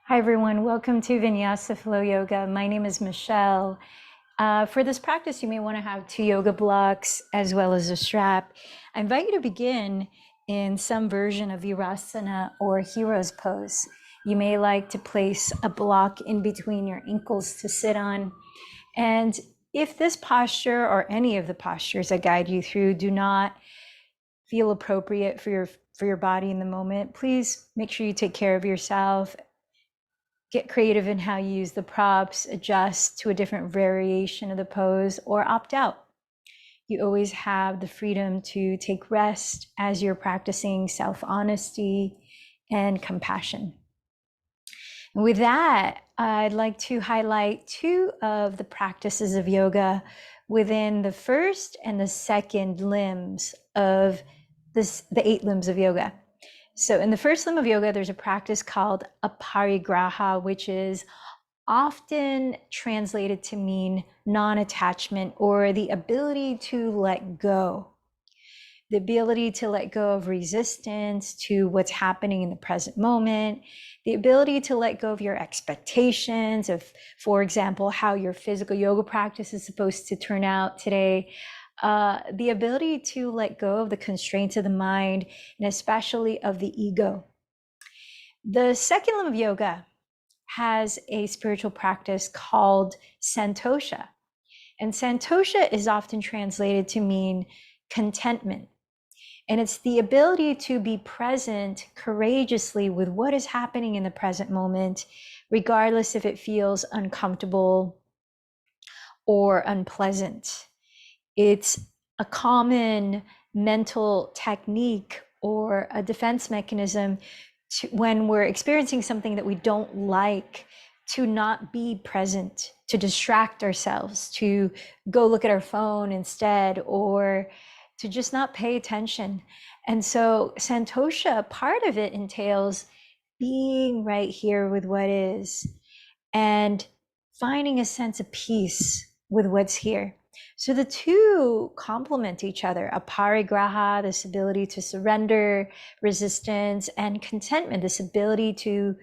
Hi everyone, welcome to Vinyasa Flow Yoga. My name is Michelle. For this practice, you may want to have 2 yoga blocks as well as a strap. I invite you to begin in some version of Virasana or Hero's Pose. You may like to place a block in between your ankles to sit on. And if this posture or any of the postures I guide you through do not feel appropriate for your body in the moment, please make sure you take care of yourself. Get creative in how you use the props, adjust to a different variation of the pose, or opt out. You always have the freedom to take rest as you're practicing self-honesty and compassion. And with that, I'd like to highlight 2 of the practices of yoga within the first and the second limbs of the 8 limbs of yoga. So in the first limb of yoga, there's a practice called aparigraha, which is often translated to mean non-attachment or the ability to let go. The ability to let go of resistance to what's happening in the present moment, the ability to let go of your expectations of, for example, how your physical yoga practice is supposed to turn out today, the ability to let go of the constraints of the mind and especially of the ego. The second limb of yoga has a spiritual practice called santosha. And santosha is often translated to mean contentment. And it's the ability to be present courageously with what is happening in the present moment, regardless if it feels uncomfortable or unpleasant. It's a common mental technique or a defense mechanism when we're experiencing something that we don't like, to not be present, to distract ourselves, to go look at our phone instead, or to just not pay attention. And so santosha, part of it entails being right here with what is and finding a sense of peace with what's here. So the 2 complement each other. Aparigraha, this ability to surrender, resistance, and contentment, this ability to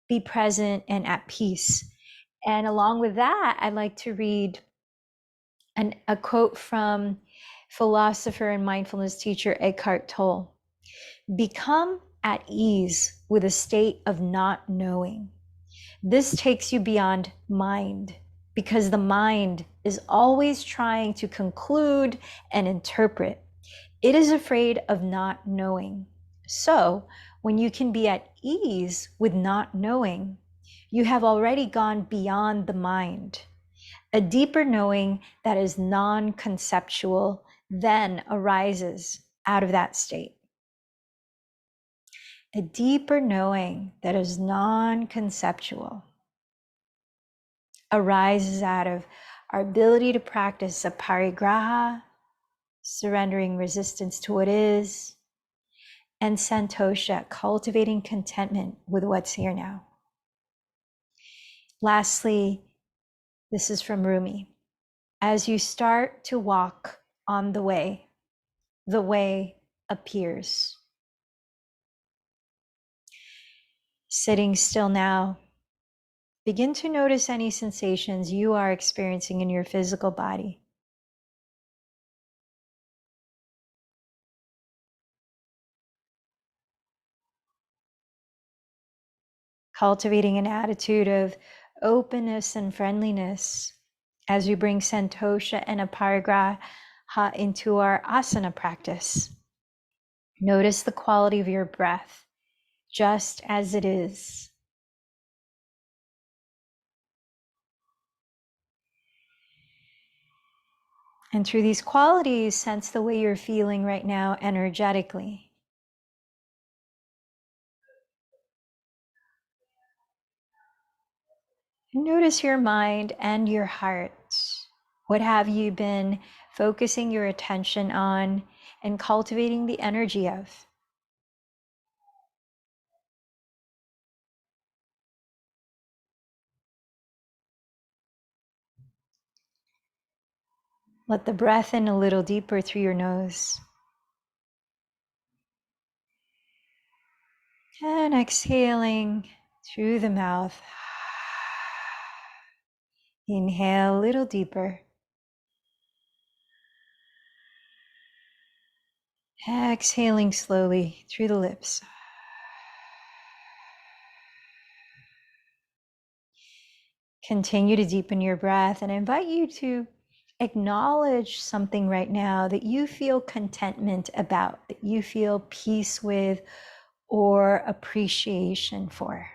be present and at peace. And along with that, I'd like to read a quote from philosopher and mindfulness teacher Eckhart Tolle. Become at ease with a state of not knowing. This takes you beyond mind, because the mind is always trying to conclude and interpret. It is afraid of not knowing. So when you can be at ease with not knowing, you have already gone beyond the mind. A deeper knowing that is non-conceptual then arises out of that state. A deeper knowing that is non-conceptual arises out of our ability to practice aparigraha, surrendering resistance to what is, and santosha, cultivating contentment with what's here now. Lastly, this is from Rumi. As you start to walk on the way appears. Sitting still now, begin to notice any sensations you are experiencing in your physical body. Cultivating an attitude of openness and friendliness as we bring santosha and aparigraha into our asana practice. Notice the quality of your breath, just as it is. And through these qualities, sense the way you're feeling right now energetically. Notice your mind and your heart. What have you been focusing your attention on and cultivating the energy of? Let the breath in a little deeper through your nose. And exhaling through the mouth. Inhale a little deeper. Exhaling slowly through the lips. Continue to deepen your breath, and I invite you to acknowledge something right now that you feel contentment about, that you feel peace with or appreciation for.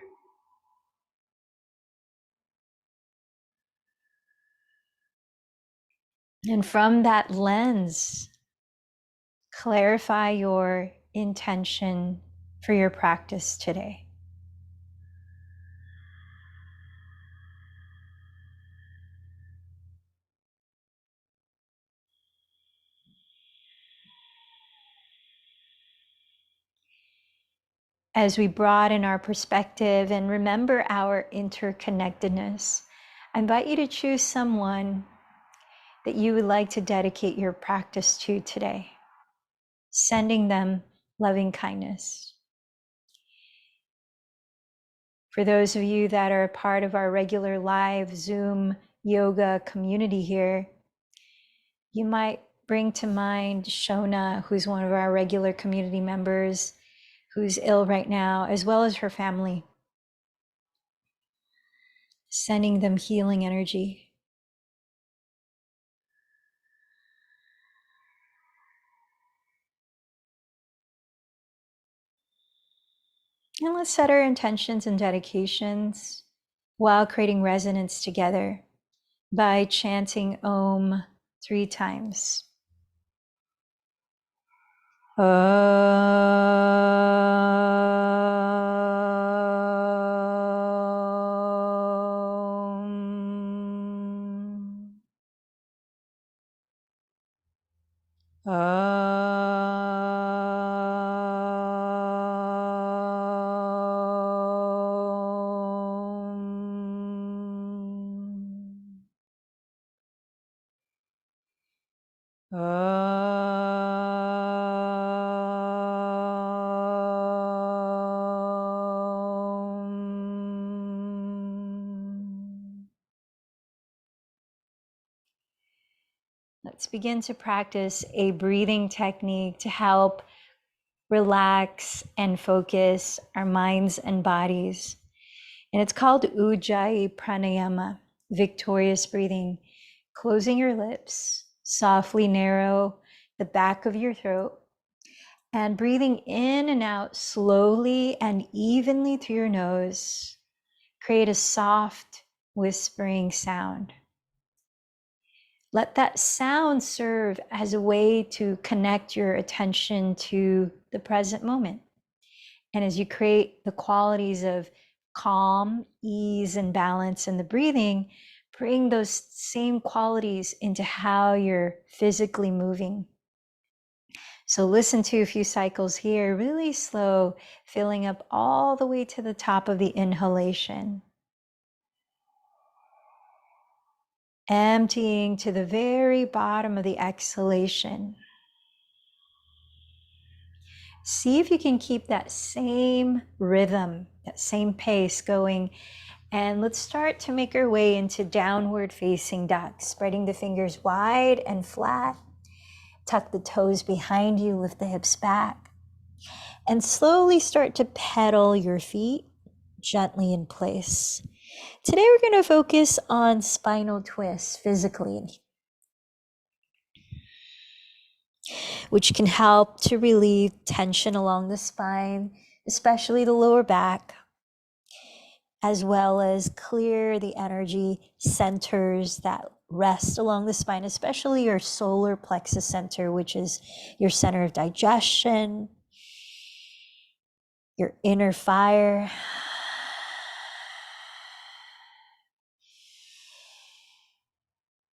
And from that lens, clarify your intention for your practice today. As we broaden our perspective and remember our interconnectedness, I invite you to choose someone that you would like to dedicate your practice to today, sending them loving kindness. For those of you that are a part of our regular live Zoom yoga community here, you might bring to mind Shona, who's one of our regular community members, who's ill right now, as well as her family, sending them healing energy. And let's set our intentions and dedications while creating resonance together by chanting Om 3 times. Om. Let's begin to practice a breathing technique to help relax and focus our minds and bodies. And it's called Ujjayi Pranayama, victorious breathing. Closing your lips, softly narrow the back of your throat, and breathing in and out slowly and evenly through your nose. Create a soft, whispering sound. Let that sound serve as a way to connect your attention to the present moment. And as you create the qualities of calm, ease, and balance in the breathing, bring those same qualities into how you're physically moving. So listen to a few cycles here, really slow, filling up all the way to the top of the inhalation. Emptying to the very bottom of the exhalation. See if you can keep that same rhythm, that same pace going. And let's start to make our way into downward facing dog, spreading the fingers wide and flat. Tuck the toes behind you, lift the hips back. And slowly start to pedal your feet gently in place. Today we're going to focus on spinal twists physically, which can help to relieve tension along the spine, especially the lower back, as well as clear the energy centers that rest along the spine, especially your solar plexus center, which is your center of digestion, your inner fire.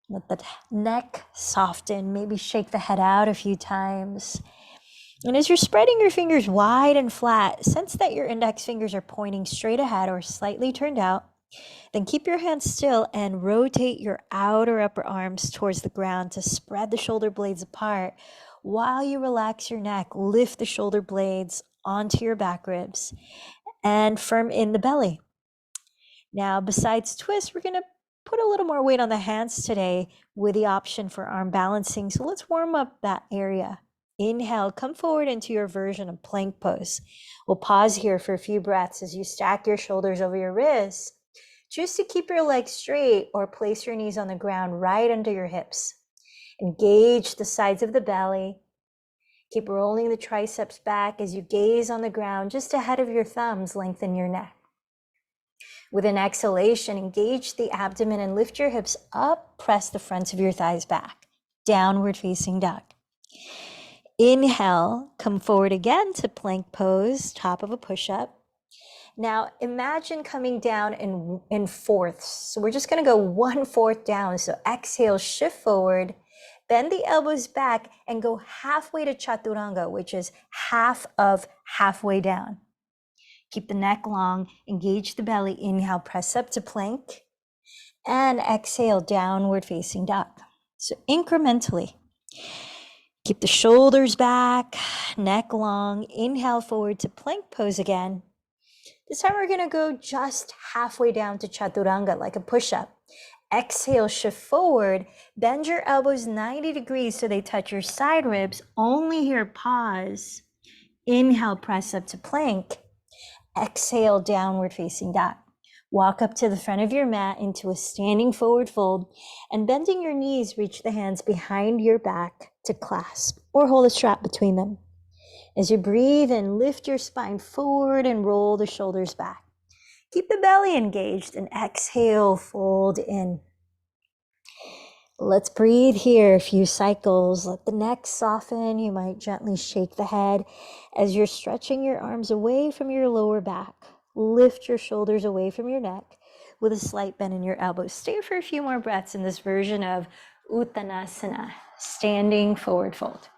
Let the neck soften, maybe shake the head out a few times. And as you're spreading your fingers wide and flat, sense that your index fingers are pointing straight ahead or slightly turned out. Then keep your hands still and rotate your outer upper arms towards the ground to spread the shoulder blades apart. While you relax your neck, lift the shoulder blades onto your back ribs. and firm in the belly. Now, besides twist, we're going to put a little more weight on the hands today with the option for arm balancing. So let's warm up that area. Inhale, come forward into your version of plank pose. We'll pause here for a few breaths as you stack your shoulders over your wrists. Choose to keep your legs straight or place your knees on the ground right under your hips. Engage the sides of the belly. Keep rolling the triceps back as you gaze on the ground just ahead of your thumbs. Lengthen your neck. With an exhalation, engage the abdomen and lift your hips up. Press the fronts of your thighs back. Downward facing dog. Inhale, come forward again to plank pose, top of a push-up. Now imagine coming down in fourths. So we're just gonna go 1/4 down. So exhale, shift forward, bend the elbows back and go halfway to chaturanga, which is half of halfway down. Keep the neck long, engage the belly. Inhale, press up to plank, and exhale, downward facing dog. So incrementally, keep the shoulders back, neck long. Inhale forward to plank pose again. This time we're gonna go just halfway down to chaturanga, like a push-up. Exhale, shift forward, bend your elbows 90 degrees so they touch your side ribs. Only here, pause. Inhale, press up to plank. Exhale, downward facing dog. Walk up to the front of your mat into a standing forward fold, and bending your knees, reach the hands behind your back to clasp or hold a strap between them. As you breathe in, lift your spine forward and roll the shoulders back. Keep the belly engaged and exhale, fold in. Let's breathe here a few cycles. Let the neck soften. You might gently shake the head as you're stretching your arms away from your lower back. Lift your shoulders away from your neck with a slight bend in your elbows. Stay for a few more breaths in this version of Uttanasana, standing forward fold.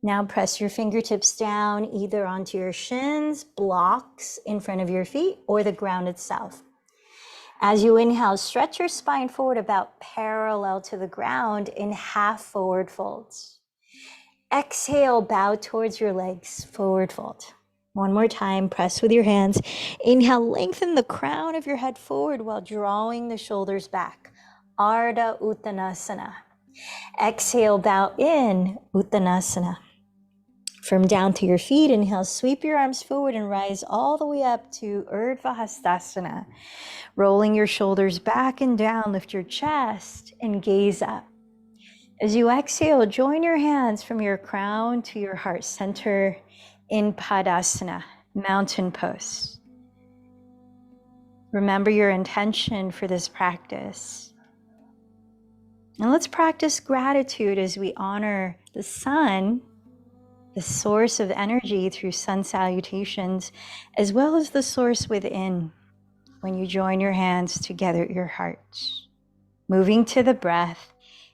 Now press your fingertips down either onto your shins, blocks in front of your feet, or the ground itself. As you inhale, stretch your spine forward about parallel to the ground in half forward folds. Exhale, bow towards your legs, forward fold. One more time, press with your hands. Inhale, lengthen the crown of your head forward while drawing the shoulders back. Ardha Uttanasana. Exhale, bow in, Uttanasana. From down to your feet, inhale, sweep your arms forward and rise all the way up to Urdhva Hastasana. Rolling your shoulders back and down, lift your chest and gaze up. As you exhale, join your hands from your crown to your heart center in Padasana, mountain pose. Remember your intention for this practice. And let's practice gratitude as we honor the sun, the source of energy through sun salutations, as well as the source within when you join your hands together at your heart. Moving to the breath,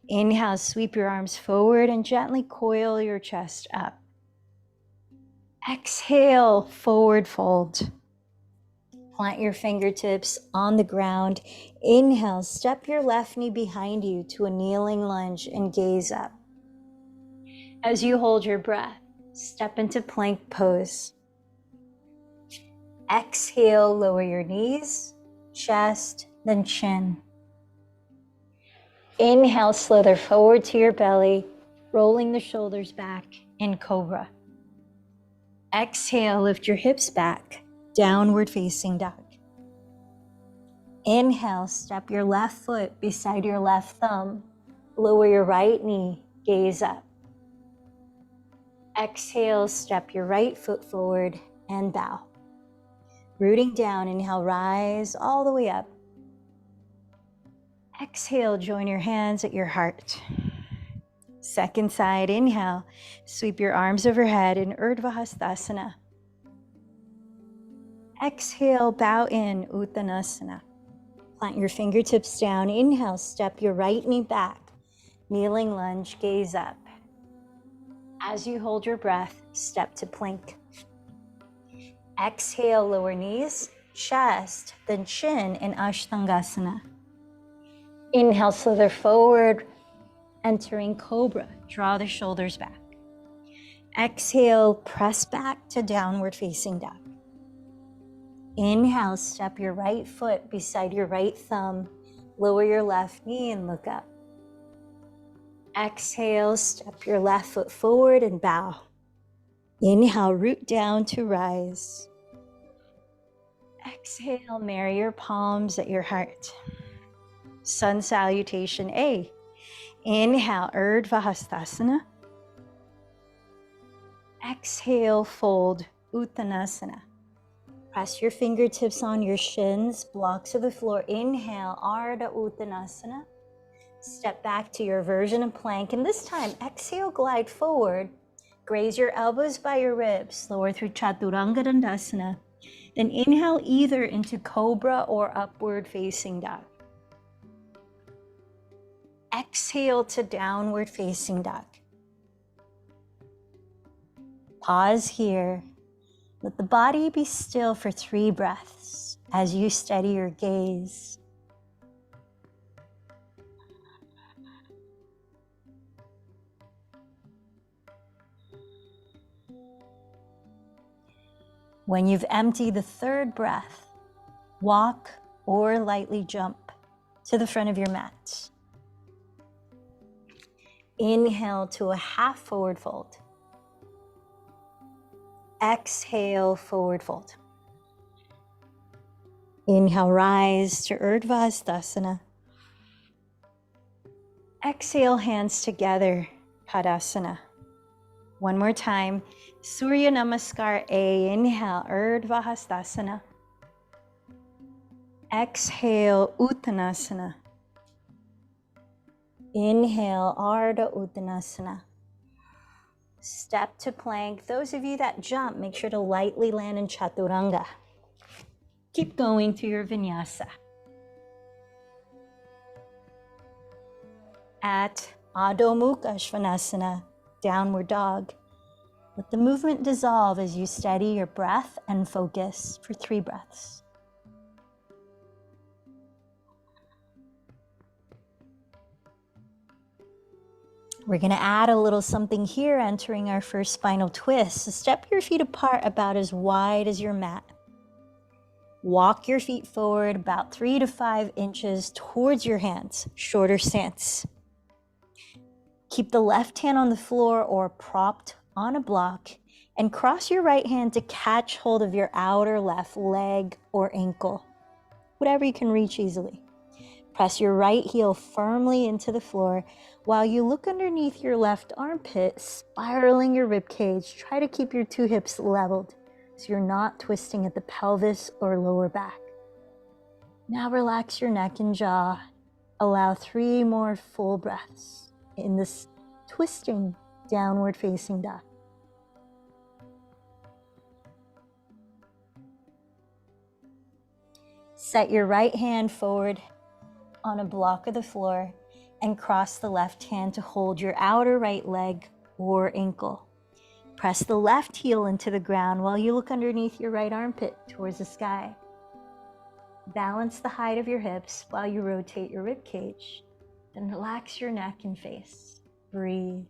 inhale, sweep your arms forward and gently coil your chest up. Exhale, forward fold. Plant your fingertips on the ground. Inhale, step your left knee behind you to a kneeling lunge and gaze up. As you hold your breath, step into plank pose. Exhale, lower your knees, chest, then chin. Inhale, slither forward to your belly, rolling the shoulders back in cobra. Exhale, lift your hips back, downward facing dog. Inhale, step your left foot beside your left thumb, lower your right knee, gaze up. Exhale, step your right foot forward and bow. Rooting down, inhale, rise all the way up. Exhale, join your hands at your heart. Second side, inhale, sweep your arms overhead in Urdhva Hastasana. Exhale, bow in, Uttanasana. Plant your fingertips down. Inhale, step your right knee back. Kneeling lunge, gaze up. As you hold your breath, step to plank. Exhale, lower knees, chest, then chin in Ashtangasana. Inhale, slither forward, entering cobra. Draw the shoulders back. Exhale, press back to downward facing dog. Inhale, step your right foot beside your right thumb. Lower your left knee and look up. Exhale, step your left foot forward and bow. Inhale, root down to rise. Exhale, marry your palms at your heart. Sun salutation A. Inhale, Urdhva Hastasana. Exhale, fold Uttanasana. Press your fingertips on your shins, blocks of the floor. Inhale, Ardha Uttanasana. Step back to your version of plank, and this time, exhale, glide forward. Graze your elbows by your ribs, lower through Chaturanga Dandasana. Then inhale either into Cobra or Upward Facing Dog. Exhale to Downward Facing Dog. Pause here. Let the body be still for 3 breaths as you steady your gaze. When you've emptied the 3rd breath, walk or lightly jump to the front of your mat. Inhale to a half forward fold. Exhale, forward fold. Inhale, rise to Urdhva Hastasana. Exhale, hands together, Padasana. One more time, Surya Namaskar A. Inhale, Urdhva Hastasana. Exhale, Uttanasana. Inhale, Ardha Uttanasana. Step to plank. Those of you that jump, make sure to lightly land in Chaturanga. Keep going to your Vinyasa. At Adho Mukha Svanasana, downward dog. Let the movement dissolve as you steady your breath and focus for 3 breaths. We're going to add a little something here, entering our first spinal twist. So step your feet apart about as wide as your mat. Walk your feet forward about 3 to 5 inches towards your hands, shorter stance. Keep the left hand on the floor or propped on a block, and cross your right hand to catch hold of your outer left leg or ankle, whatever you can reach easily. Press your right heel firmly into the floor while you look underneath your left armpit, spiraling your rib cage. Try to keep your 2 hips leveled so you're not twisting at the pelvis or lower back. Now relax your neck and jaw. Allow 3 more full breaths in this twisting downward facing dog. Set your right hand forward on a block of the floor and cross the left hand to hold your outer right leg or ankle. Press the left heel into the ground while you look underneath your right armpit towards the sky. Balance the height of your hips while you rotate your rib cage. Then relax your neck and face. Breathe.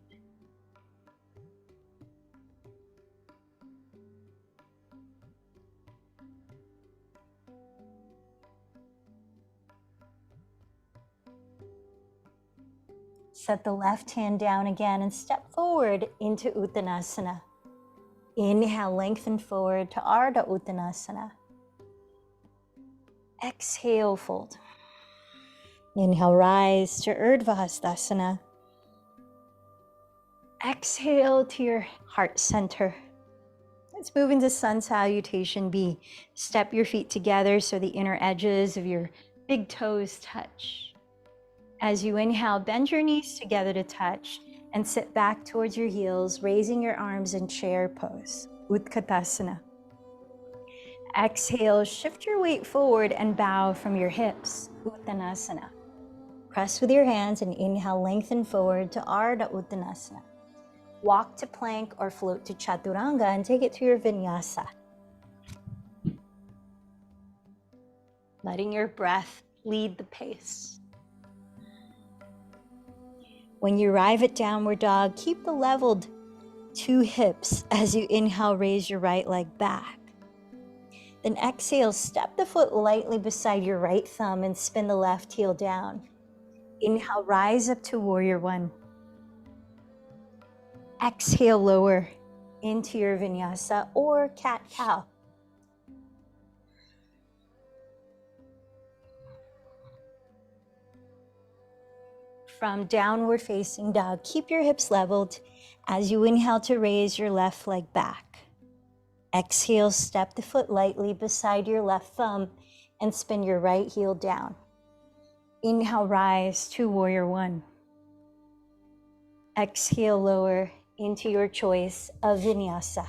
Set the left hand down again and step forward into Uttanasana. Inhale, lengthen forward to Ardha Uttanasana. Exhale, fold. Inhale, rise to Urdhva Hastasana. Exhale to your heart center. Let's move into Sun Salutation B. Step your feet together so the inner edges of your big toes touch. As you inhale, bend your knees together to touch and sit back towards your heels, raising your arms in chair pose, Utkatasana. Exhale, shift your weight forward and bow from your hips, Uttanasana. Press with your hands and inhale, lengthen forward to Ardha Uttanasana. Walk to plank or float to Chaturanga and take it to your Vinyasa. Letting your breath lead the pace. When you arrive at downward dog, keep the leveled 2 hips as you inhale, raise your right leg back. Then exhale, step the foot lightly beside your right thumb and spin the left heel down. Inhale, rise up to warrior 1. Exhale, lower into your vinyasa or cat-cow. From downward facing dog, keep your hips leveled as you inhale to raise your left leg back. Exhale, step the foot lightly beside your left thumb and spin your right heel down. Inhale, rise to warrior 1. Exhale, lower into your choice of vinyasa.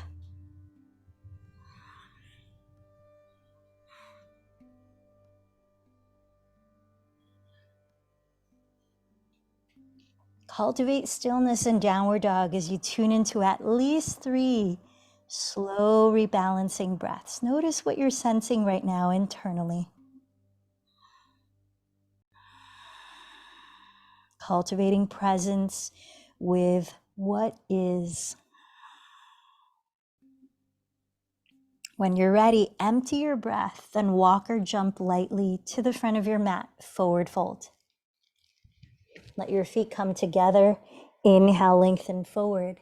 Cultivate stillness in downward dog as you tune into at least 3 slow rebalancing breaths. Notice what you're sensing right now internally. Cultivating presence with what is. When you're ready, empty your breath, then walk or jump lightly to the front of your mat, forward fold. Let your feet come together. Inhale, lengthen forward.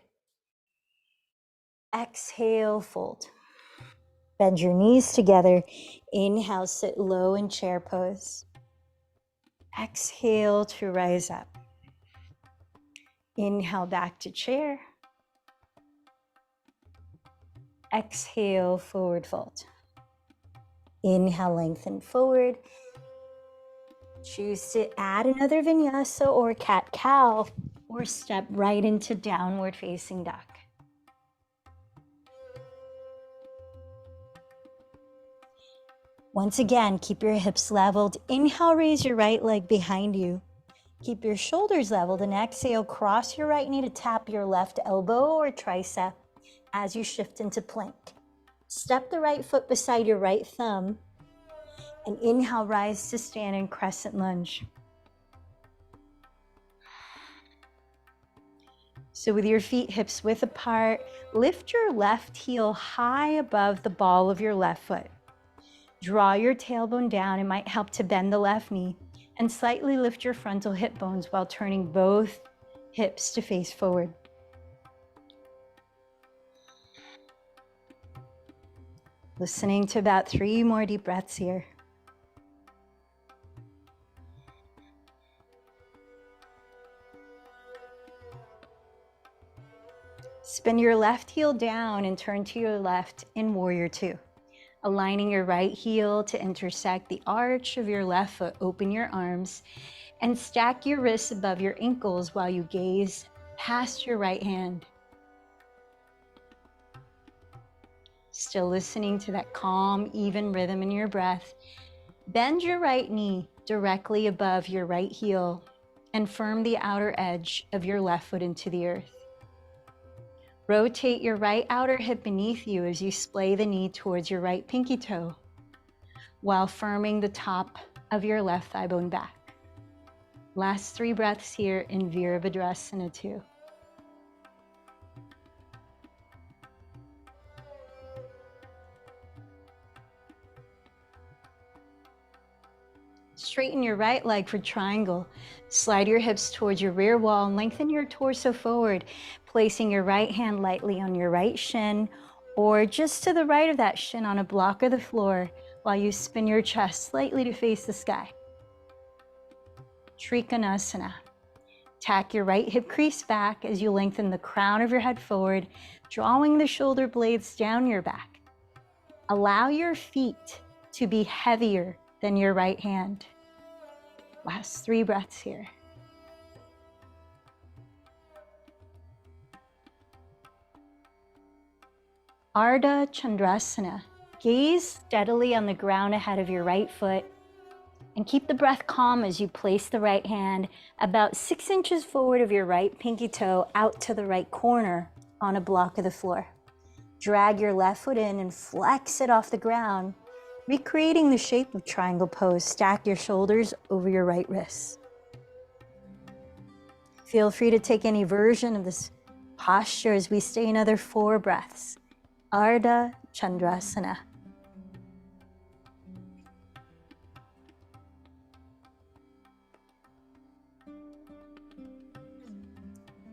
Exhale, fold. Bend your knees together. Inhale, sit low in chair pose. Exhale to rise up. Inhale, back to chair. Exhale, forward fold. Inhale, lengthen forward. Choose to add another vinyasa or cat-cow, or step right into downward facing dog. Once again, keep your hips leveled. Inhale, raise your right leg behind you. Keep your shoulders leveled and exhale, cross your right knee to tap your left elbow or tricep as you shift into plank. Step the right foot beside your right thumb and inhale, rise to stand in crescent lunge. So with your feet hips width apart, lift your left heel high above the ball of your left foot. Draw your tailbone down. It might help to bend the left knee and slightly lift your frontal hip bones while turning both hips to face forward. Listening to about 3 more deep breaths here. Spin your left heel down and turn to your left in warrior 2. Aligning your right heel to intersect the arch of your left foot, open your arms and stack your wrists above your ankles while you gaze past your right hand. Still listening to that calm, even rhythm in your breath. Bend your right knee directly above your right heel and firm the outer edge of your left foot into the earth. Rotate your right outer hip beneath you as you splay the knee towards your right pinky toe while firming the top of your left thigh bone back. Last 3 breaths here in Virabhadrasana 2. Straighten your right leg for triangle. Slide your hips towards your rear wall and lengthen your torso forward, placing your right hand lightly on your right shin or just to the right of that shin on a block of the floor while you spin your chest slightly to face the sky. Trikonasana. Tack your right hip crease back as you lengthen the crown of your head forward, drawing the shoulder blades down your back. Allow your feet to be heavier than your right hand. Last 3 breaths here. Ardha Chandrasana. Gaze steadily on the ground ahead of your right foot and keep the breath calm as you place the right hand about 6 inches forward of your right pinky toe out to the right corner on a block of the floor. Drag your left foot in and flex it off the ground, recreating the shape of triangle pose. Stack your shoulders over your right wrists. Feel free to take any version of this posture as we stay another 4 breaths. Ardha Chandrasana.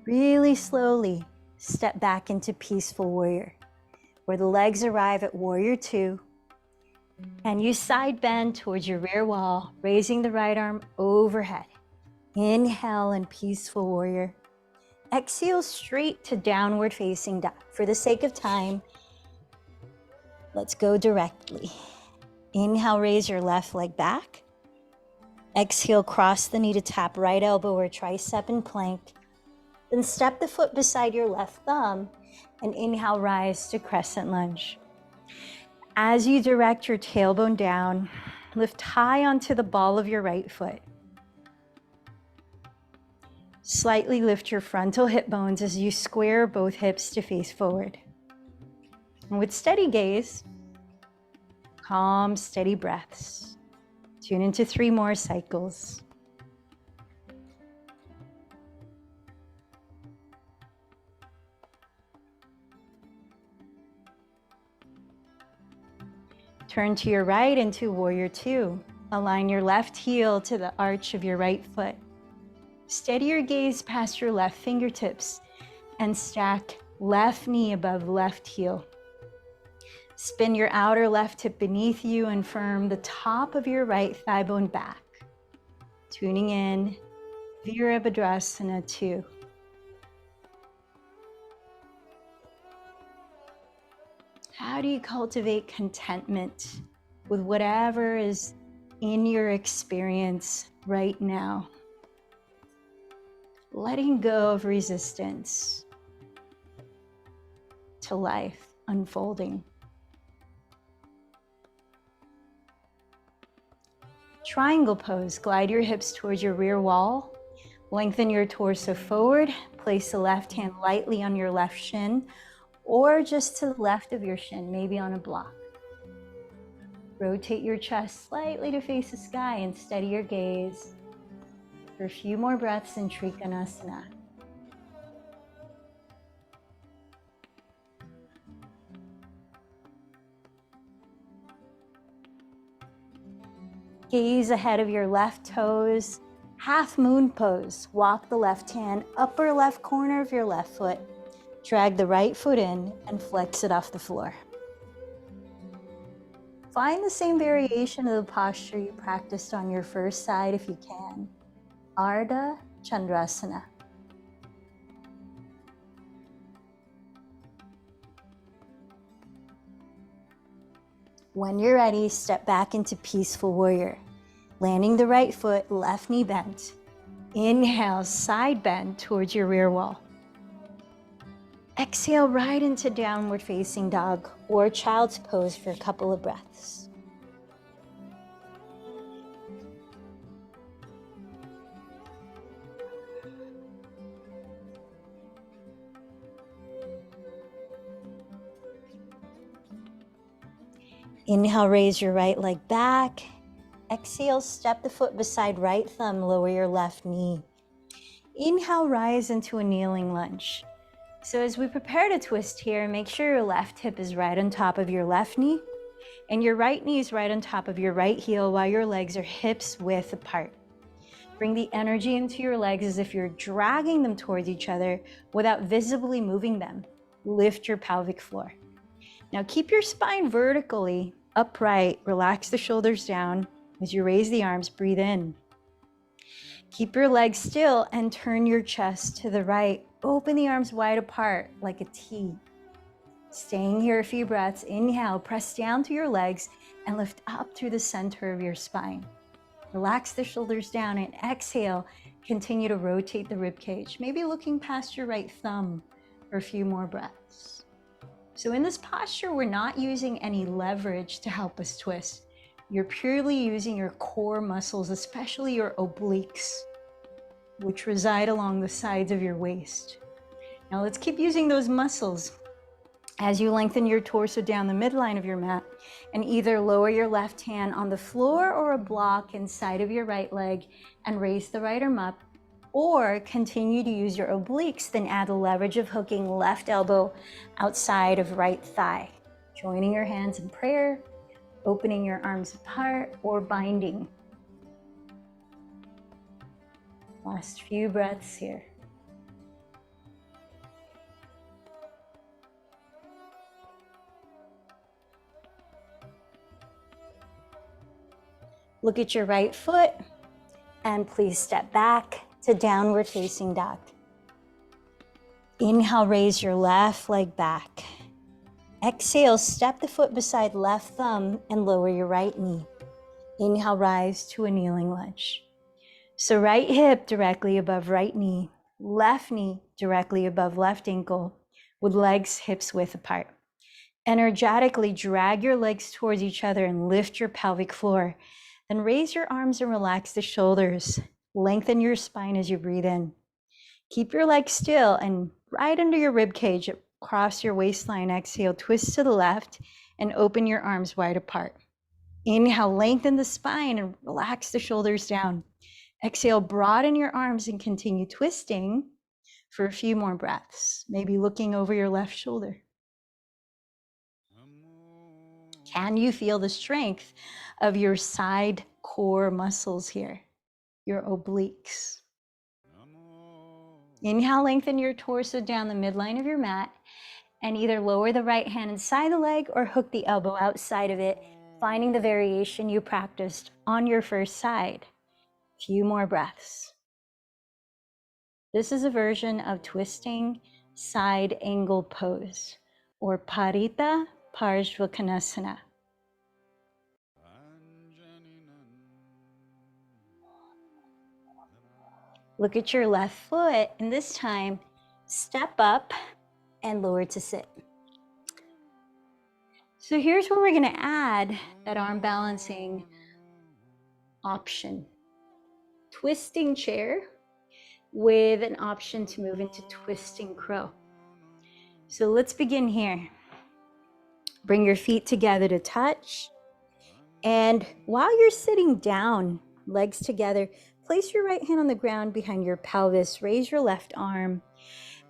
Really slowly step back into Peaceful Warrior, where the legs arrive at Warrior 2. And you side bend towards your rear wall, raising the right arm overhead. Inhale in Peaceful Warrior. Exhale straight to Downward Facing Dog. For the sake of time, let's go directly. Inhale, raise your left leg back. Exhale, cross the knee to tap right elbow or tricep in plank. Then step the foot beside your left thumb and inhale, rise to Crescent Lunge. As you direct your tailbone down, lift high onto the ball of your right foot. Slightly lift your frontal hip bones as you square both hips to face forward. And with steady gaze, calm, steady breaths. Tune into 3 more cycles. Turn to your right into Warrior 2. Align your left heel to the arch of your right foot. Steady your gaze past your left fingertips and stack left knee above left heel. Spin your outer left hip beneath you and firm the top of your right thigh bone back. Tuning in, Virabhadrasana 2. How do you cultivate contentment with whatever is in your experience right now? Letting go of resistance to life unfolding. Triangle pose. Glide your hips towards your rear wall. Lengthen your torso forward. Place the left hand lightly on your left shin or just to the left of your shin, maybe on a block. Rotate your chest slightly to face the sky and steady your gaze for a few more breaths in Trikonasana. Gaze ahead of your left toes, half moon pose. Walk the left hand, upper left corner of your left foot. Drag the right foot in and flex it off the floor. Find the same variation of the posture you practiced on your first side if you can. Ardha Chandrasana. When you're ready, step back into Peaceful Warrior. Landing the right foot, left knee bent. Inhale, side bend towards your rear wall. Exhale right into Downward Facing Dog or Child's Pose for a couple of breaths. Inhale, raise your right leg back. Exhale, step the foot beside right thumb, lower your left knee. Inhale, rise into a kneeling lunge. So as we prepare to twist here, make sure your left hip is right on top of your left knee and your right knee is right on top of your right heel while your legs are hips width apart. Bring the energy into your legs as if you're dragging them towards each other without visibly moving them. Lift your pelvic floor. Now keep your spine vertically upright. Relax the shoulders down as you raise the arms. Breathe in. Keep your legs still and turn your chest to the right. Open the arms wide apart like a T. Staying here a few breaths. Inhale, press down to your legs and lift up through the center of your spine. Relax the shoulders down and exhale. Continue to rotate the rib cage, maybe looking past your right thumb for a few more breaths. So in this posture, we're not using any leverage to help us twist. You're purely using your core muscles, especially your obliques, which reside along the sides of your waist. Now let's keep using those muscles as you lengthen your torso down the midline of your mat and either lower your left hand on the floor or a block inside of your right leg and raise the right arm up, Or continue to use your obliques, then add the leverage of hooking left elbow outside of right thigh. Joining your hands in prayer, opening your arms apart, or binding. Last few breaths here. Look at your right foot and please step back to downward facing dog. Inhale, raise your left leg back. Exhale, step the foot beside left thumb and lower your right knee. Inhale, rise to a kneeling lunge. So right hip directly above right knee, left knee directly above left ankle, with legs hips width apart. Energetically drag your legs towards each other and lift your pelvic floor. Then raise your arms and relax the shoulders. Lengthen your spine as you breathe in. Keep your legs still and right under your rib cage, across your waistline. Exhale, twist to the left and open your arms wide apart. Inhale, lengthen the spine and relax the shoulders down. Exhale, broaden your arms and continue twisting for a few more breaths, maybe looking over your left shoulder. Can you feel the strength of your side core muscles here, your obliques? Inhale, lengthen your torso down the midline of your mat and either lower the right hand inside the leg or hook the elbow outside of it, finding the variation you practiced on your first side. Few more breaths. This is a version of twisting side angle pose, or Parita Parshvakonasana. Look at your left foot, and this time, step up and lower to sit. So here's where we're gonna add that arm balancing option. Twisting chair with an option to move into twisting crow. So let's begin here. Bring your feet together to touch. And while you're sitting down, legs together, place your right hand on the ground behind your pelvis, raise your left arm,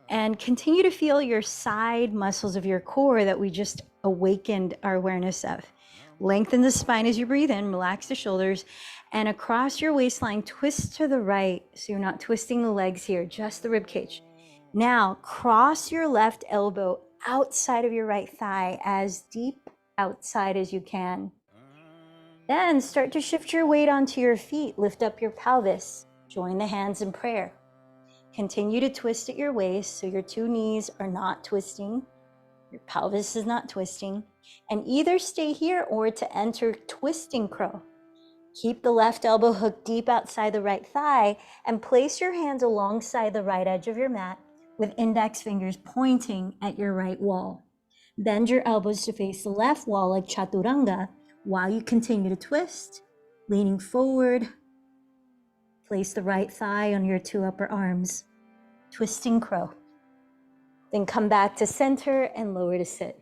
and continue to feel your side muscles of your core that we just awakened our awareness of. Lengthen the spine as you breathe in, relax the shoulders, and across your waistline, twist to the right. So you're not twisting the legs here, just the rib cage. Now, cross your left elbow outside of your right thigh, as deep outside as you can. Then start to shift your weight onto your feet, lift up your pelvis, join the hands in prayer. Continue to twist at your waist so your two knees are not twisting, your pelvis is not twisting, and either stay here or to enter twisting crow. Keep the left elbow hooked deep outside the right thigh and place your hands alongside the right edge of your mat with index fingers pointing at your right wall. Bend your elbows to face the left wall like chaturanga while you continue to twist, leaning forward. Place the right thigh on your two upper arms, twisting crow. Then come back to center and lower to sit.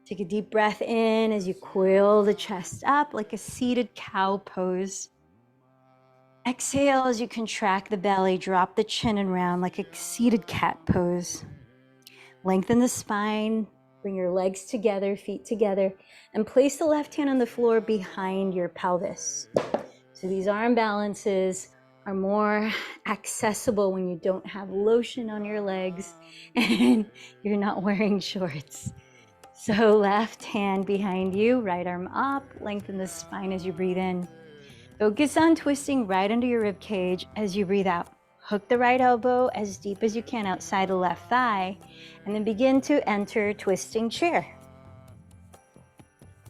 Take a deep breath in as you coil the chest up like a seated cow pose. Exhale as you contract the belly, drop the chin and round like a seated cat pose. Lengthen the spine, bring your legs together, feet together, and place the left hand on the floor behind your pelvis. So these arm balances are more accessible when you don't have lotion on your legs and you're not wearing shorts. So left hand behind you, right arm up, lengthen the spine as you breathe in. Focus on twisting right under your rib cage as you breathe out. Hook the right elbow as deep as you can outside the left thigh, and then begin to enter twisting chair.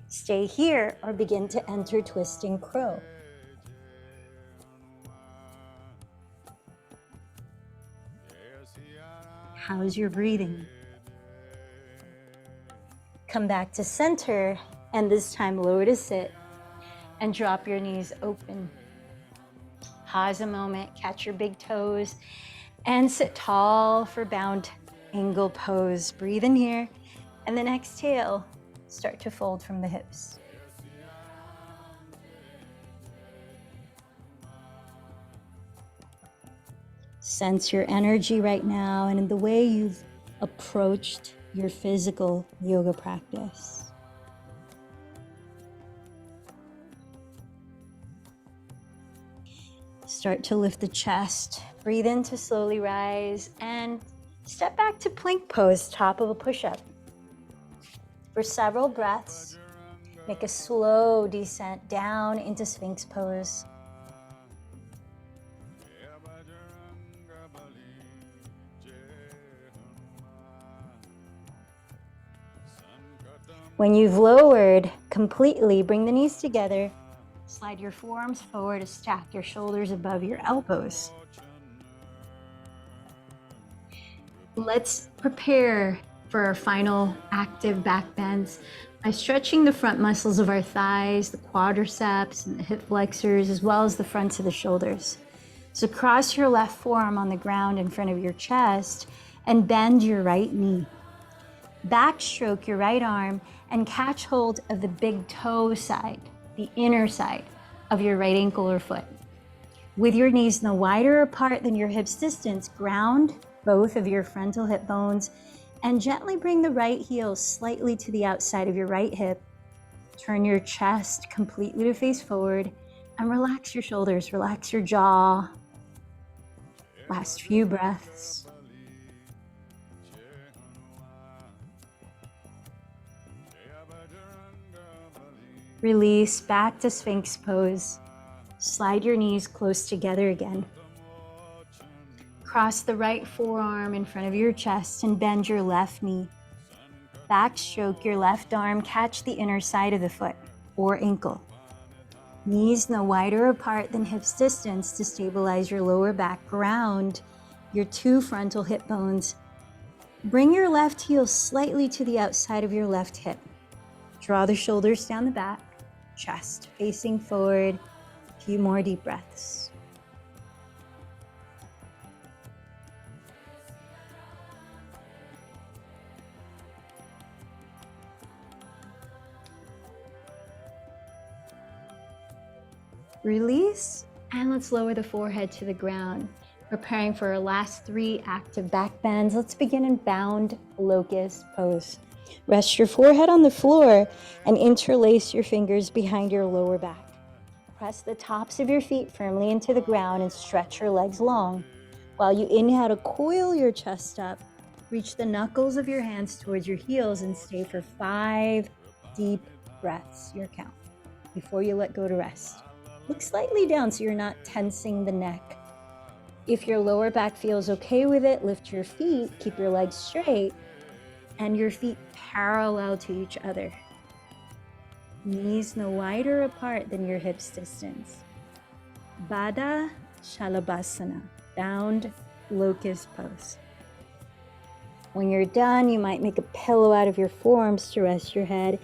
Stay here or begin to enter twisting crow. How's your breathing? Come back to center, and this time lower to sit and drop your knees open. Pause a moment, catch your big toes, and sit tall for bound angle pose. Breathe in here, and then exhale, start to fold from the hips. Sense your energy right now and in the way you've approached your physical yoga practice. Start to lift the chest. Breathe in to slowly rise and step back to plank pose, top of a push-up. For several breaths, make a slow descent down into Sphinx pose. When you've lowered completely, bring the knees together. Slide your forearms forward to stack your shoulders above your elbows. Let's prepare for our final active back bends by stretching the front muscles of our thighs, the quadriceps, and the hip flexors, as well as the fronts of the shoulders. So cross your left forearm on the ground in front of your chest and bend your right knee. Backstroke your right arm and catch hold of the big toe side, the inner side of your right ankle or foot. With your knees no wider apart than your hips distance, ground both of your frontal hip bones and gently bring the right heel slightly to the outside of your right hip. Turn your chest completely to face forward and relax your shoulders, relax your jaw. Last few breaths. Release back to Sphinx pose. Slide your knees close together again. Cross the right forearm in front of your chest and bend your left knee. Backstroke your left arm, catch the inner side of the foot or ankle. Knees no wider apart than hips distance to stabilize your lower back. Ground your two frontal hip bones. Bring your left heel slightly to the outside of your left hip. Draw the shoulders down the back. Chest facing forward. A few more deep breaths. Release, and let's lower the forehead to the ground. Preparing for our last 3 active back bends. Let's begin in bound locust pose. Rest your forehead on the floor and interlace your fingers behind your lower back. Press the tops of your feet firmly into the ground and stretch your legs long. While you inhale to coil your chest up, reach the knuckles of your hands towards your heels and stay for 5 deep breaths, your count, before you let go to rest. Look slightly down so you're not tensing the neck. If your lower back feels okay with it, lift your feet, keep your legs straight, and your feet parallel to each other. Knees no wider apart than your hips distance. Baddha Shalabhasana, bound locust pose. When you're done, you might make a pillow out of your forearms to rest your head.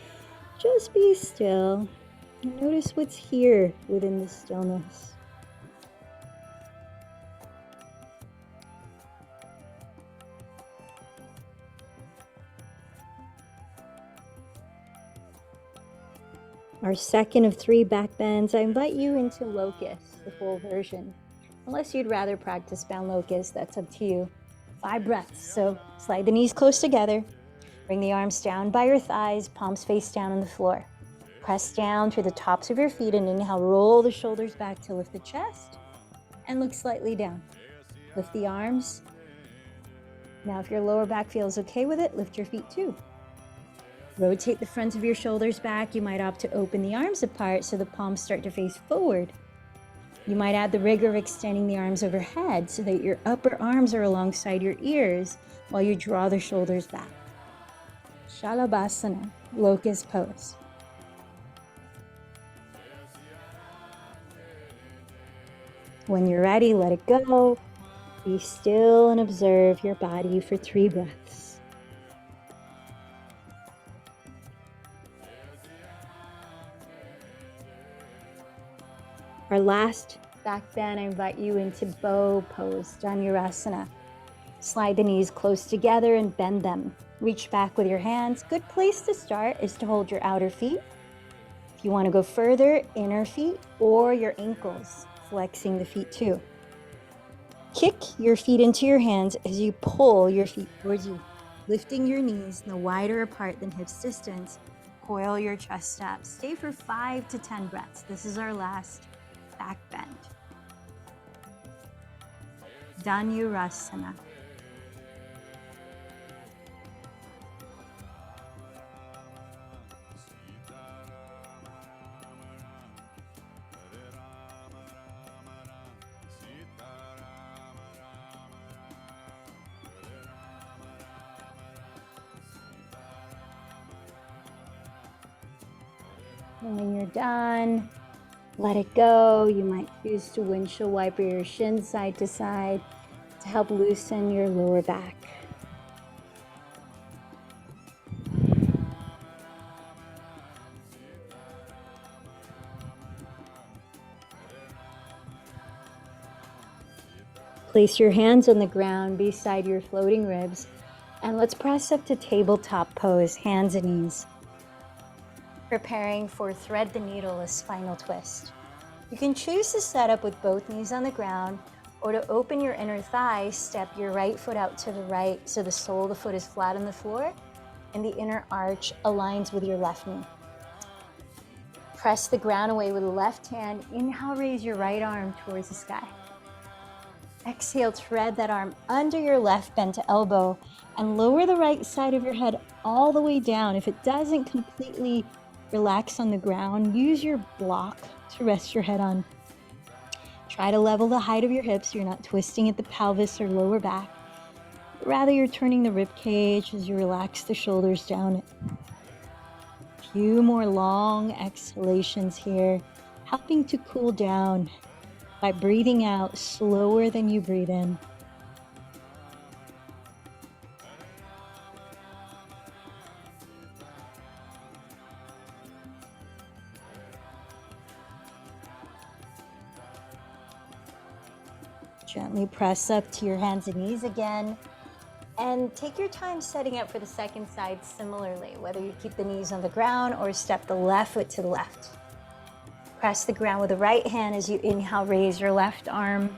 Just be still and notice what's here within the stillness. Our second of 3 back bends, I invite you into locust, the full version. Unless you'd rather practice bound locust, that's up to you. 5 breaths, so slide the knees close together. Bring the arms down by your thighs, palms face down on the floor. Press down through the tops of your feet and inhale, roll the shoulders back to lift the chest and look slightly down. Lift the arms. Now if your lower back feels okay with it, lift your feet too. Rotate the front of your shoulders back. You might opt to open the arms apart so the palms start to face forward. You might add the rigor of extending the arms overhead so that your upper arms are alongside your ears while you draw the shoulders back. Shalabhasana, locust pose. When you're ready, let it go. Be still and observe your body for 3 breaths. Our last back bend, I invite you into bow pose, Dhanurasana. Slide the knees close together and bend them. Reach back with your hands. Good place to start is to hold your outer feet. If you want to go further, inner feet or your ankles, flexing the feet too. Kick your feet into your hands as you pull your feet towards you, lifting your knees no wider apart than hips distance. Coil your chest up. Stay for 5 to 10 breaths. This is our last back bend. Dhanurasana. And when you're done, let it go. You might choose to windshield wiper your shins side to side to help loosen your lower back. Place your hands on the ground beside your floating ribs, and let's press up to tabletop pose, hands and knees. Preparing for thread the needle, a spinal twist. You can choose to set up with both knees on the ground, or to open your inner thigh, step your right foot out to the right so the sole of the foot is flat on the floor and the inner arch aligns with your left knee. Press the ground away with the left hand. Inhale, raise your right arm towards the sky. Exhale, thread that arm under your left, bend to elbow, and lower the right side of your head all the way down. If it doesn't completely relax on the ground, use your block to rest your head on. Try to level the height of your hips. You're not twisting at the pelvis or lower back. Rather, you're turning the rib cage as you relax the shoulders down. A few more long exhalations here, helping to cool down by breathing out slower than you breathe in. Gently press up to your hands and knees again, and take your time setting up for the second side similarly, whether you keep the knees on the ground or step the left foot to the left. Press the ground with the right hand as you inhale, raise your left arm.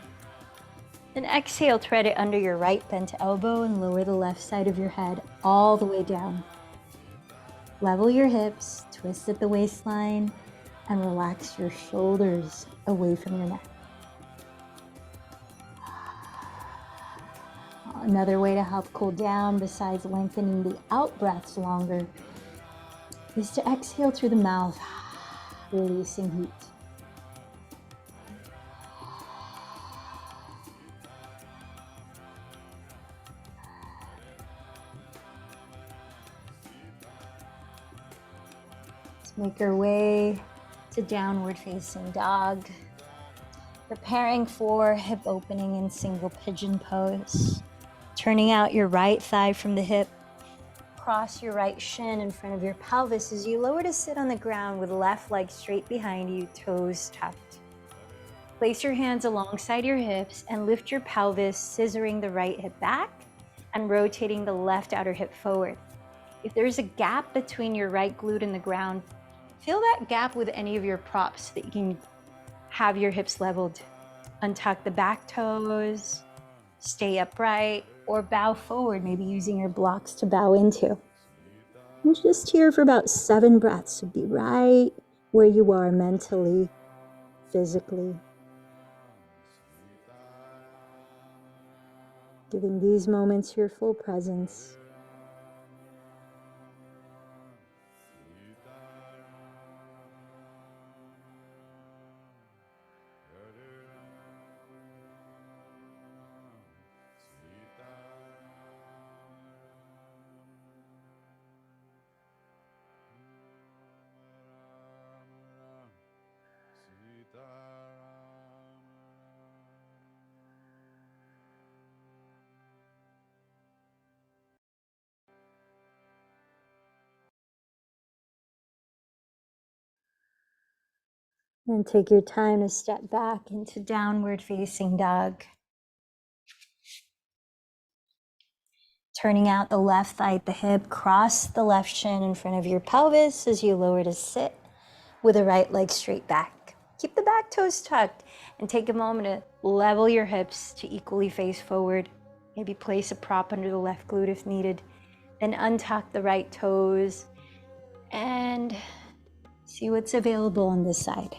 Then exhale, thread it under your right, bend to elbow, and lower the left side of your head all the way down. Level your hips, twist at the waistline, and relax your shoulders away from your neck. Another way to help cool down, besides lengthening the out breaths longer, is to exhale through the mouth, releasing heat. Let's make our way to downward facing dog. Preparing for hip opening in single pigeon pose. Turning out your right thigh from the hip. Cross your right shin in front of your pelvis as you lower to sit on the ground with left leg straight behind you, toes tucked. Place your hands alongside your hips and lift your pelvis, scissoring the right hip back and rotating the left outer hip forward. If there's a gap between your right glute and the ground, fill that gap with any of your props so that you can have your hips leveled. Untuck the back toes, stay upright, or bow forward, maybe using your blocks to bow into. And just here for about 7 breaths, so be right where you are mentally, physically. Giving these moments your full presence. And take your time to step back into downward facing dog. Turning out the left thigh at the hip, cross the left shin in front of your pelvis as you lower to sit with the right leg straight back. Keep the back toes tucked and take a moment to Level your hips to equally face forward. Maybe place a prop under the left glute if needed. Then untuck the right toes and see what's available on this side.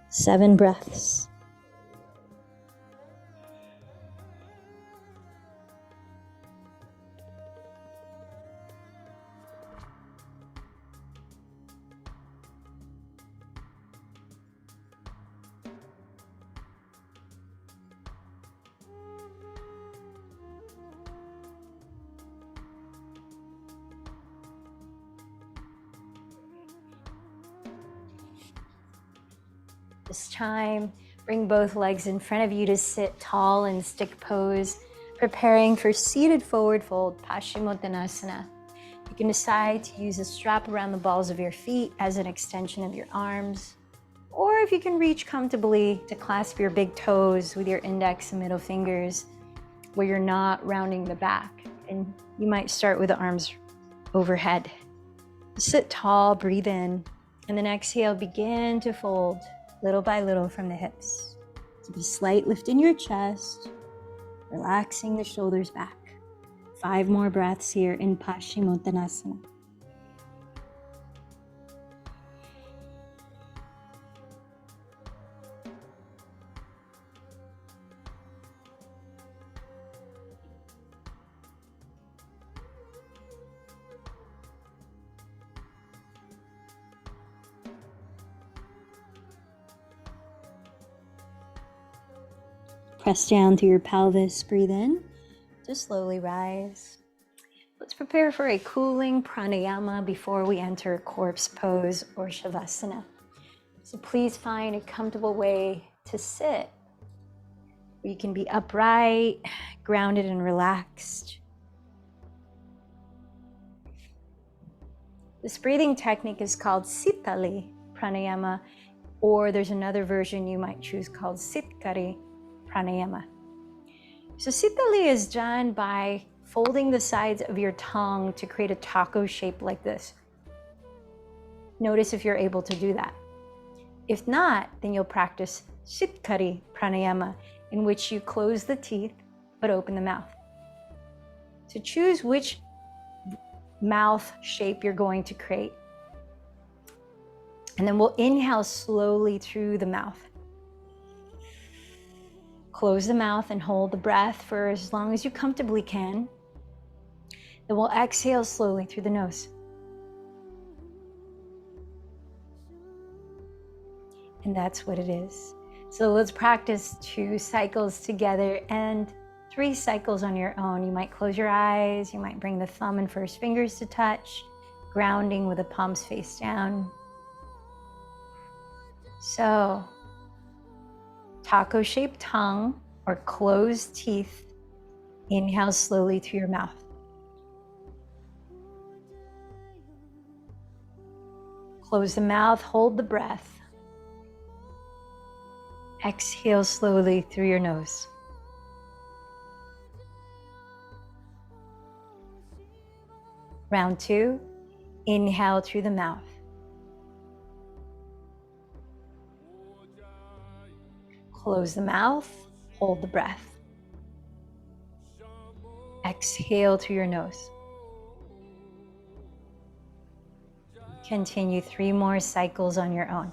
7 breaths. This time, bring both legs in front of you to sit tall in stick pose, preparing for seated forward fold, Paschimottanasana. You can decide to use a strap around the balls of your feet as an extension of your arms, or if you can reach comfortably to clasp your big toes with your index and middle fingers where you're not rounding the back. And you might start with the arms overhead. Sit tall, breathe in, and then exhale, begin to fold little by little from the hips. So a slight lift in your chest, relaxing the shoulders back. 5 more breaths here in Paschimottanasana. Press down to your pelvis, breathe in, just slowly rise. Let's prepare for a cooling pranayama before we enter corpse pose or shavasana. So please find a comfortable way to sit. You can be upright, grounded and relaxed. This breathing technique is called Sitali pranayama, or there's another version you might choose called Sitkari pranayama. So Sitali is done by folding the sides of your tongue to create a taco shape like this. Notice if you're able to do that. If not, then you'll practice Sitkari pranayama, in which you close the teeth but open the mouth. So choose which mouth shape you're going to create. And then we'll inhale slowly through the mouth. Close the mouth and hold the breath for as long as you comfortably can. Then we'll exhale slowly through the nose. And that's what it is. So let's practice 2 cycles together and 3 cycles on your own. You might close your eyes. You might bring the thumb and first fingers to touch, grounding with the palms face down. So, taco-shaped tongue or closed teeth. Inhale slowly through your mouth. Close the mouth, hold the breath. Exhale slowly through your nose. Round 2, inhale through the mouth. Close the mouth, hold the breath. Exhale through your nose. Continue 3 more cycles on your own.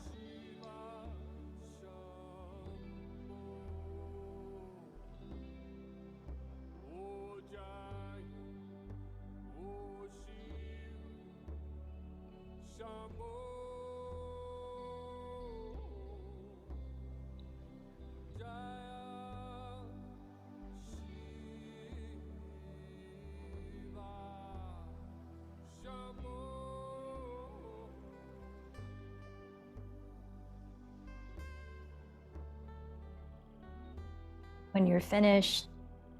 When you're finished,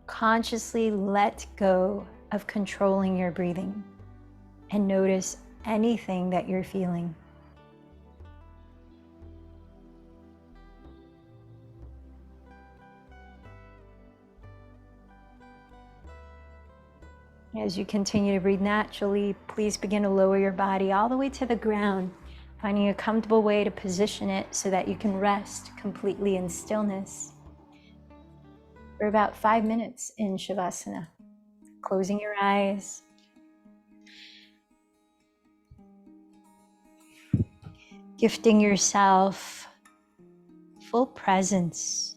consciously let go of controlling your breathing and notice anything that you're feeling. As you continue to breathe naturally, please begin to lower your body all the way to the ground, finding a comfortable way to position it so that you can rest completely in stillness. for about 5 minutes in Shavasana, closing your eyes. Gifting yourself full presence.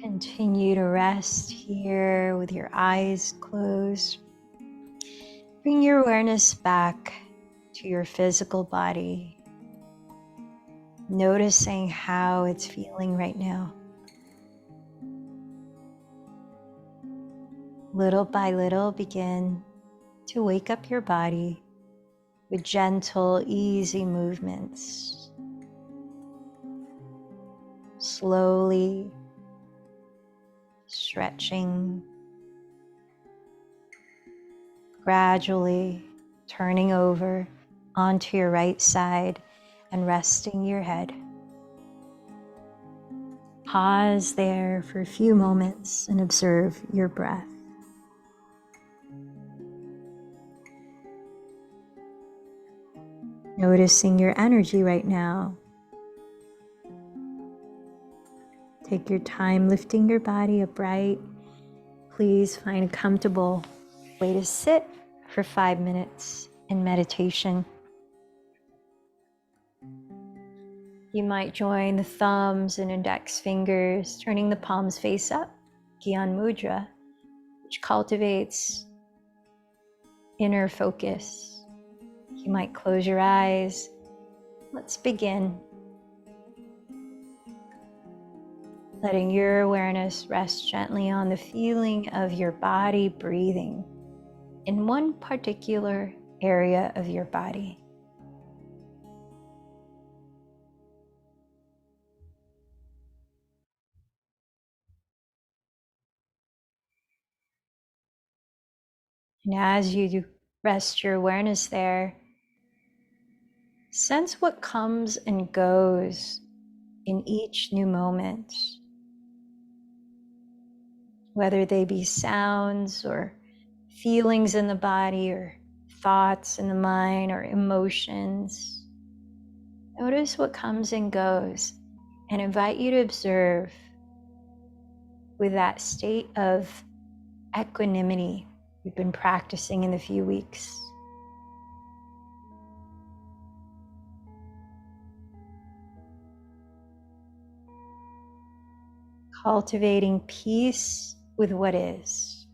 Continue to rest here with your eyes closed. Bring your awareness back to your physical body, noticing how it's feeling right now. Little by little, begin to wake up your body with gentle, easy movements. Slowly stretching, gradually turning over onto your right side and resting your head. Pause there for a few moments and observe your breath. Noticing your energy right now. Take your time lifting your body upright. Please find a comfortable way to sit for 5 minutes in meditation. You might join the thumbs and index fingers, turning the palms face up, Gyan Mudra, which cultivates inner focus. You might close your eyes. Let's begin. Letting your awareness rest gently on the feeling of your body breathing in one particular area of your body. And as you rest your awareness there, sense what comes and goes in each new moment, whether they be sounds or feelings in the body or thoughts in the mind or emotions. Notice what comes and goes and invite you to observe with that state of equanimity we've been practicing in the few weeks. Cultivating peace with what is.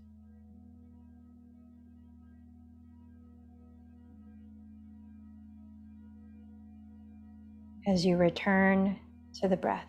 As you return to the breath.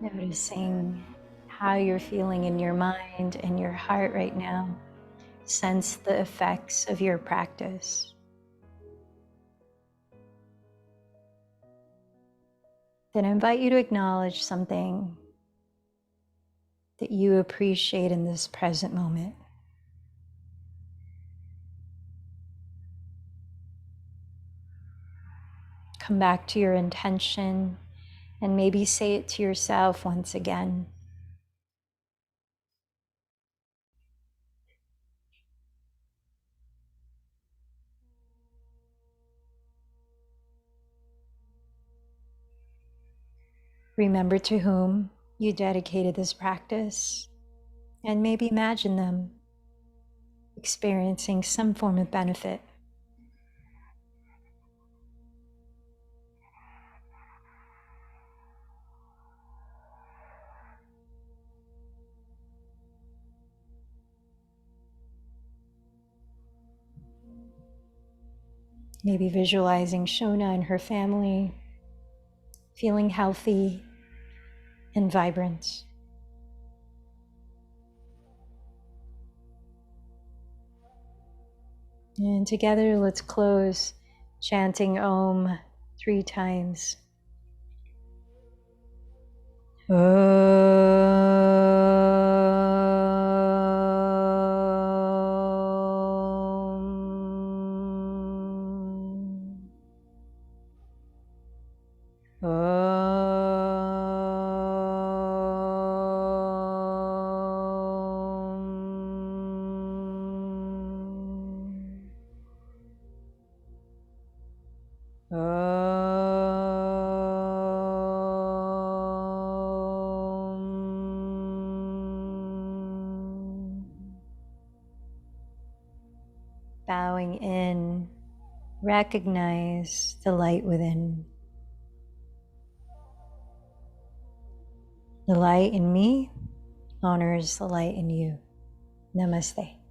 Noticing how you're feeling in your mind and your heart right now. Sense the effects of your practice. Then I invite you to acknowledge something that you appreciate in this present moment. Come back to your intention and maybe say it to yourself once again. Remember to whom you dedicated this practice, and maybe imagine them experiencing some form of benefit. Maybe visualizing Shona and her family feeling healthy and vibrant. And together, let's close chanting Om 3 times. Bowing in, recognize the light within. The light in me honors the light in you. Namaste.